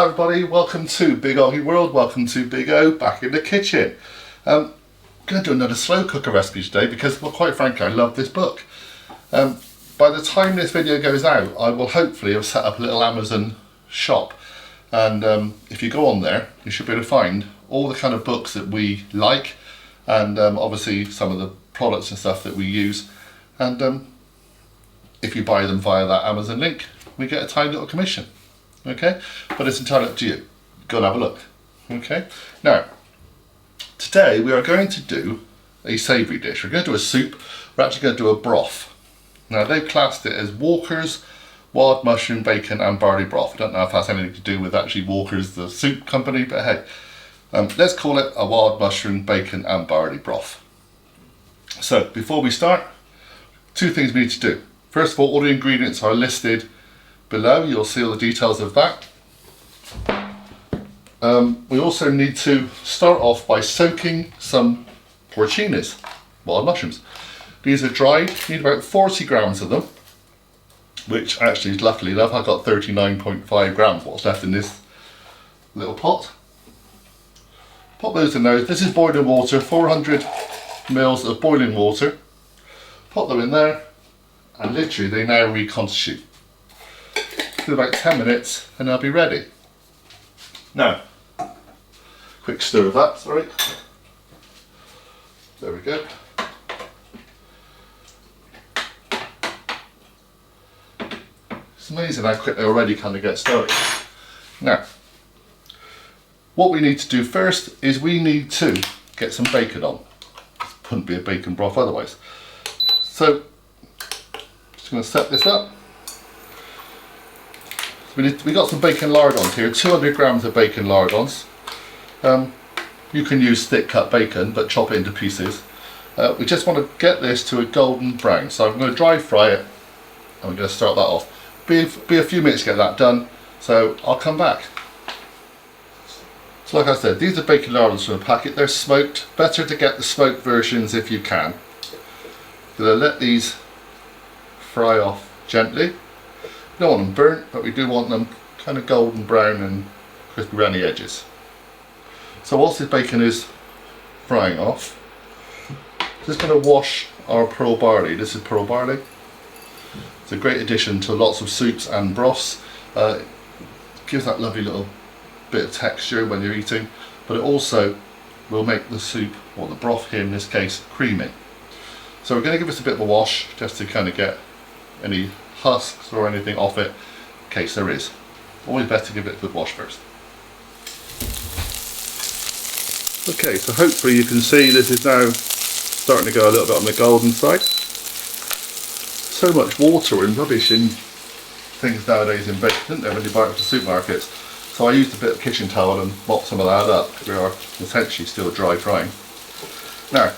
Hi everybody, welcome to Big OGGIE World, welcome to Big O back in the kitchen. I'm going to do another slow cooker recipe today because, well, quite frankly, I love this book. By the time this video goes out, I will hopefully have set up a little Amazon shop, and if you go on there, you should be able to find all the kind of books that we like, and obviously some of the products and stuff that we use, and if you buy them via that Amazon link, we get a tiny little commission. Okay, but it's entirely up to you. Go and have a look. Okay, now today we are going to do a savoury dish. We're going to do a soup. We're actually going to do a broth. Now they've classed it as Walker's wild mushroom, bacon and barley broth. I don't know if that's anything to do with actually Walker's the soup company, but hey, let's call it a wild mushroom, bacon and barley broth. So before we start, two things we need to do. First of all the ingredients are listed below. You'll see all the details of that. We also need to start off by soaking some porcinis, wild mushrooms. These are dried. You need about 40 grams of them, which actually, luckily enough, I've got 39.5 grams what's left in this little pot. Pop those in there. This is boiling water, 400 mils of boiling water. Pop them in there, and literally they now reconstitute. Do about 10 minutes and they'll be ready. Now, quick stir of that, sorry. There we go. It's amazing how quick they already kind of get started. Now, what we need to do first is we need to get some bacon on. This wouldn't be a bacon broth otherwise. So, just going to set this up. We got some bacon lardons here, 200 grams of bacon lardons. You can use thick cut bacon, but chop it into pieces. We just want to get this to a golden brown, so I'm going to dry fry it, and we're going to start that off. Be a few minutes to get that done, so I'll come back. So like I said, these are bacon lardons from a packet. They're smoked. Better to get the smoked versions if you can. Going to let these fry off gently. We don't want them burnt, but we do want them kind of golden brown and crispy around the edges. So whilst this bacon is frying off, just going to wash our pearl barley. This is pearl barley. It's a great addition to lots of soups and broths. It gives that lovely little bit of texture when you're eating, but it also will make the soup, or the broth here in this case, creamy. So we're going to give this a bit of a wash just to kind of get any husks or anything off it, in case there is. Always best to give it a good wash first. Okay, so hopefully you can see this is now starting to go a little bit on the golden side. So much water and rubbish in things nowadays in bacon, isn't there, when you buy it from supermarkets? So I used a bit of kitchen towel and mopped some of that up. We are essentially still dry frying. Now,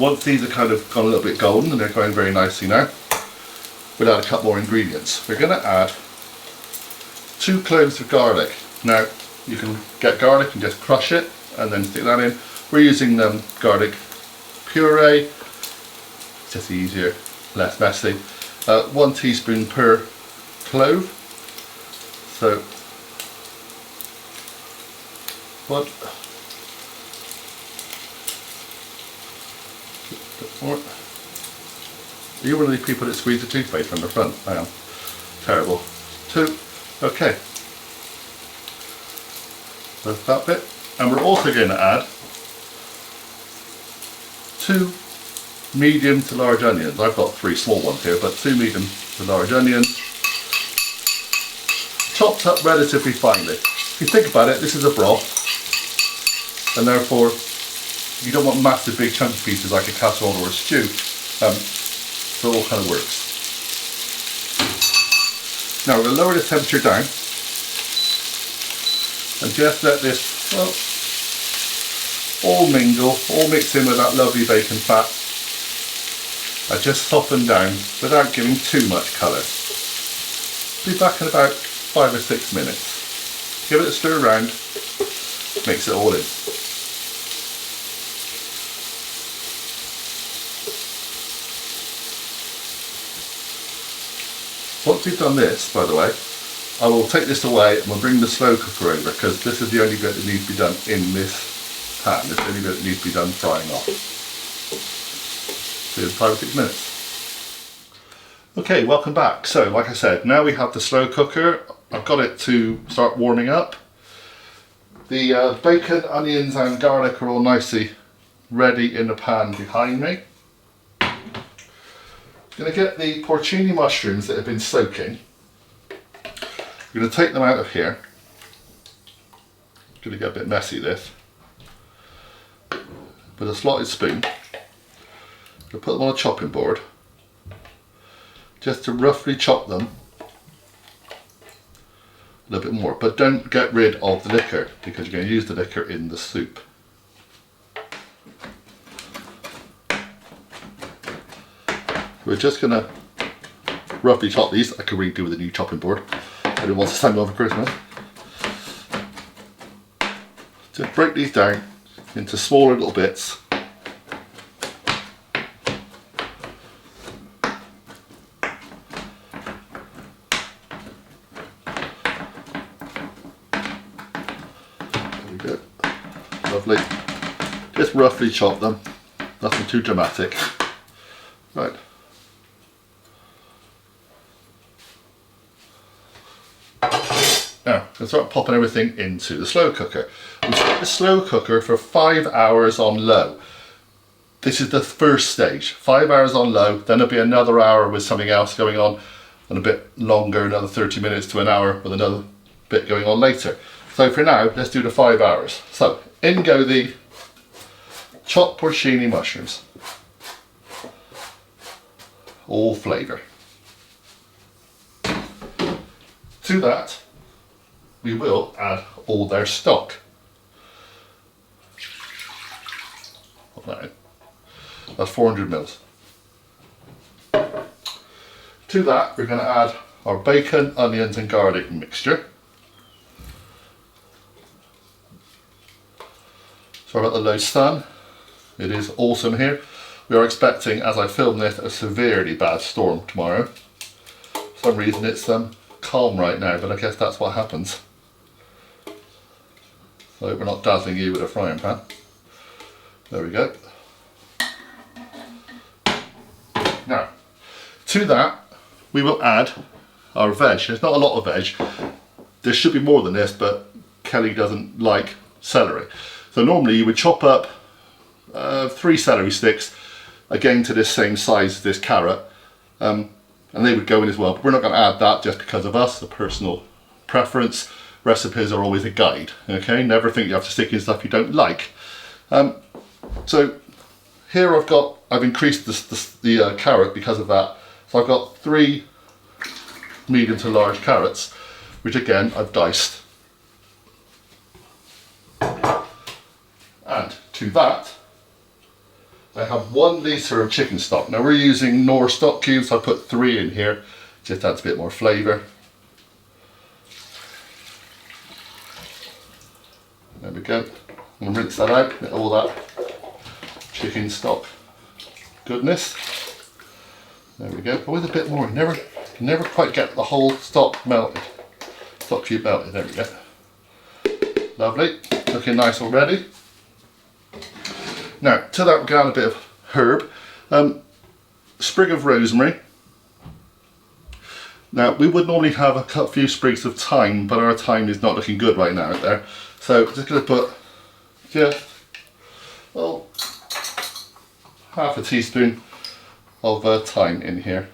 once these are kind of gone a little bit golden and they're going very nicely now, we'll add a couple more ingredients. We're going to add 2 cloves of garlic. Now, you can get garlic and just crush it and then stick that in. We're using garlic puree, it's just easier, less messy. 1 teaspoon per clove. So, what? More. Are you one of these people that squeeze the toothpaste from the front? I am. Terrible. 2. Okay. That's that bit. And we're also going to add 2 medium to large onions. I've got 3 small ones here, but 2 medium to large onions. Chopped up relatively finely. If you think about it, this is a broth, and therefore you don't want massive big chunky pieces like a casserole or a stew. So it all kind of works. Now we're going to lower the temperature down and just let this, well, all mingle, all mix in with that lovely bacon fat. And just soften down without giving too much colour. Be back in about 5 or 6 minutes. Give it a stir around, mix it all in. Once we've done this, by the way, I will take this away and we'll bring the slow cooker over, because this is the only bit that needs to be done in this pan. This is the only bit that needs to be done frying off. So 5 or 6 minutes. Okay, welcome back. So like I said, now we have the slow cooker. I've got it to start warming up. The bacon, onions and garlic are all nicely ready in the pan behind me. I'm going to get the porcini mushrooms that have been soaking. I'm going to take them out of here. Going to get a bit messy this. With a slotted spoon. I'll put them on a chopping board. Just to roughly chop them a little bit more, but don't get rid of the liquor, because you're going to use the liquor in the soup. We're just going to roughly chop these. I could really do with a new chopping board. I didn't want to send them over Christmas. Just break these down into smaller little bits. There we go. Lovely. Just roughly chop them. Nothing too dramatic. Right. Now, let's start popping everything into the slow cooker. We set the slow cooker for 5 hours on low. This is the first stage. 5 hours on low, then there'll be another hour with something else going on, and a bit longer, another 30 minutes to an hour with another bit going on later. So for now, let's do the 5 hours. So, in go the chopped porcini mushrooms. All flavour. To that, we will add all their stock. Put that in. That's 400 mils. To that, we're going to add our bacon, onions and garlic mixture. Sorry about the low sun. It is awesome here. We are expecting, as I film this, a severely bad storm tomorrow. For some reason it's calm right now, but I guess that's what happens. So we're not dazzling you with a frying pan. There we go. Now, to that we will add our veg. There's not a lot of veg. There should be more than this, but Kelly doesn't like celery. So normally you would chop up 3 celery sticks, again to this same size as this carrot, and they would go in as well. But we're not going to add that just because of us, the personal preference. Recipes are always a guide, okay? Never think you have to stick in stuff you don't like. So here I've increased the carrot because of that. So I've got 3 medium to large carrots, which again I've diced. And to that, I have 1 litre of chicken stock. Now we're using Knorr stock cubes, so I put 3 in here, just adds a bit more flavour. There we go. I'm going to rinse that out, get all that chicken stock goodness. There we go. Always a bit more. You never quite get the whole stock melted. Stock cube melted. There we go. Lovely. Looking nice already. Now, to that we're going to add a bit of herb. Sprig of rosemary. Now, we would normally have a few sprigs of thyme, but our thyme is not looking good right now out there. So, I'm just going to put just, well, half a teaspoon of thyme in here.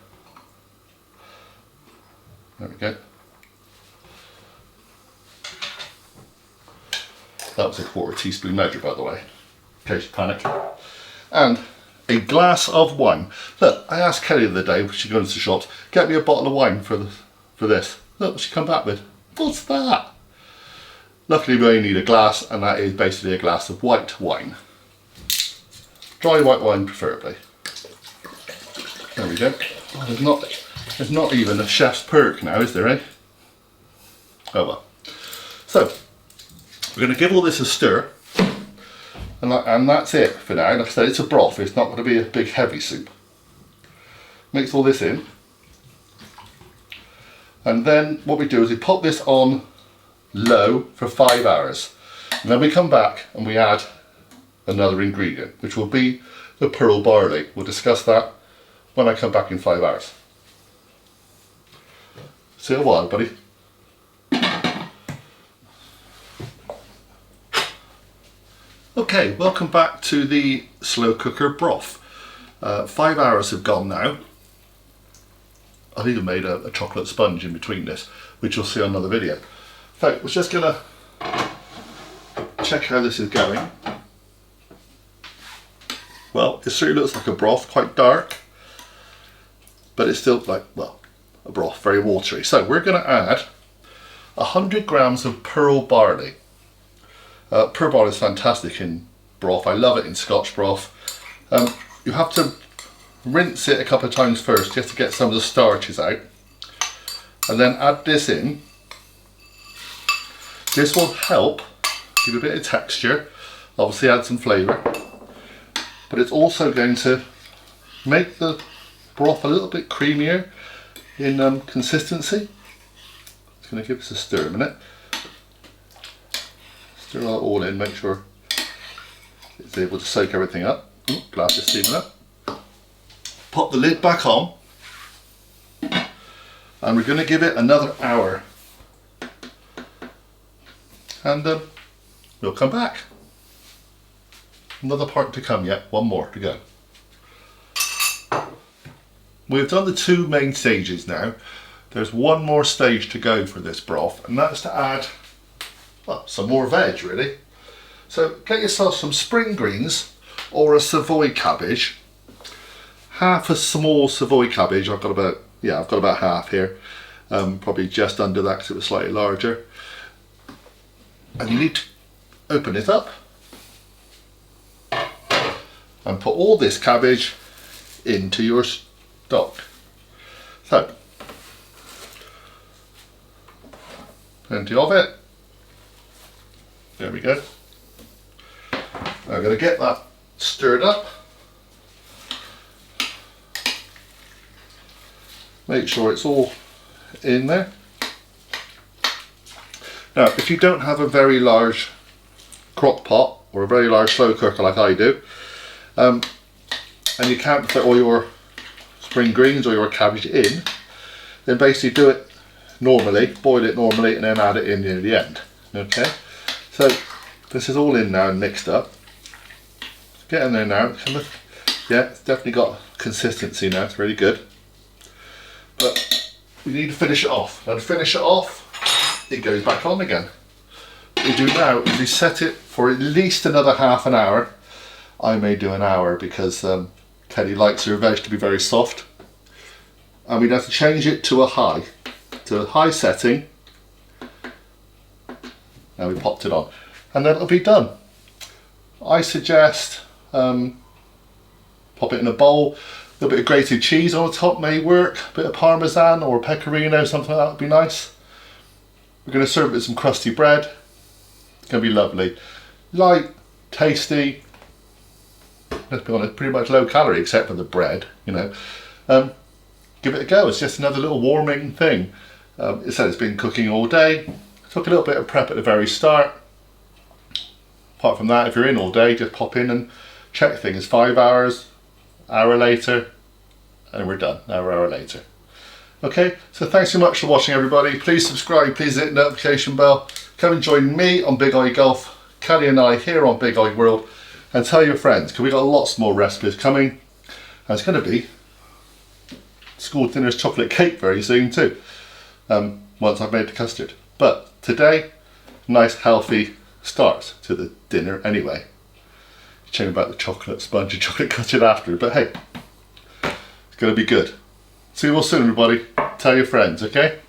There we go. That was a 1/4 teaspoon measure, by the way, in case you panic. And a glass of wine. Look, I asked Kelly the other day when she goes to the shops, get me a bottle of wine for this. Look what she come back with. What's that? Luckily we only need a glass, and that is basically a glass of white wine. Dry white wine preferably. There we go. Oh, there's not even a chef's perk now, is there, eh? Oh well. So, we're going to give all this a stir, and that's it for now. Like I said, it's a broth, it's not going to be a big heavy soup. Mix all this in. And then what we do is we put this on low for 5 hours. And then we come back and we add another ingredient, which will be the pearl barley. We'll discuss that when I come back in 5 hours. See you in a while, buddy. Okay, welcome back to the slow cooker broth. 5 hours have gone now. I've even made a chocolate sponge in between this, which you'll see on another video. So we're just gonna check how this is going. Well, it certainly looks like a broth, quite dark, but it's still like, well, a broth, very watery. So we're gonna add 100 grams of pearl barley. Pearl barley is fantastic in broth. I love it in Scotch broth. You have to rinse it a couple of times first just to get some of the starches out, and then add this in. This will help give a bit of texture, obviously add some flavour, but it's also going to make the broth a little bit creamier in consistency. Just going to give this a stir a minute. Stir it all in, make sure it's able to soak everything up. Ooh, glass is steaming up. Pop the lid back on, and we're going to give it another hour, and we'll come back. Another part to come yet, one more to go. We've done the 2 main stages now. There's one more stage to go for this broth, and that's to add, well, some more veg really. So get yourself some spring greens or a Savoycabbage. Half a small Savoycabbage. I've got about half here. Probably just under that because it was slightly larger. And you need to open it up and put all this cabbage into your stock. So, plenty of it. There we go. I'm going to get that stirred up. Make sure it's all in there. Now, if you don't have a very large crock pot or a very large slow cooker like I do, and you can't fit all your spring greens or your cabbage in, then basically do it normally, boil it normally, and then add it in near the end. Okay, so this is all in now and mixed up. Get in there now. Yeah, it's definitely got consistency now. It's really good. But we need to finish it off. Now to finish it off, it goes back on again. What we do now is we set it for at least another half an hour. I may do an hour because Kelly likes her veg to be very soft. And we'd have to change it to a high setting. Now we popped it on. And then it'll be done. I suggest pop it in a bowl. A little bit of grated cheese on the top may work, a bit of Parmesan or pecorino, something like that would be nice. We're going to serve it with some crusty bread. It's going to be lovely. Light, tasty, let's be honest, pretty much low calorie except for the bread, you know. Give it a go, it's just another little warming thing. It said it's been cooking all day. Took a little bit of prep at the very start. Apart from that, if you're in all day, just pop in and check things. 5 hours, hour later, and we're done. Hour later. Okay, so thanks so much for watching, everybody. Please subscribe, please hit the notification bell. Come and join me on Big Eye Golf, Kelly and I here on Big Eye World, and tell your friends, because we've got lots more recipes coming, and it's going to be school dinner's chocolate cake very soon too, once I've made the custard. But today, nice healthy start to the dinner anyway. Shame about the chocolate sponge and chocolate custard after, but hey, it's going to be good. See you all soon, everybody. Tell your friends, okay?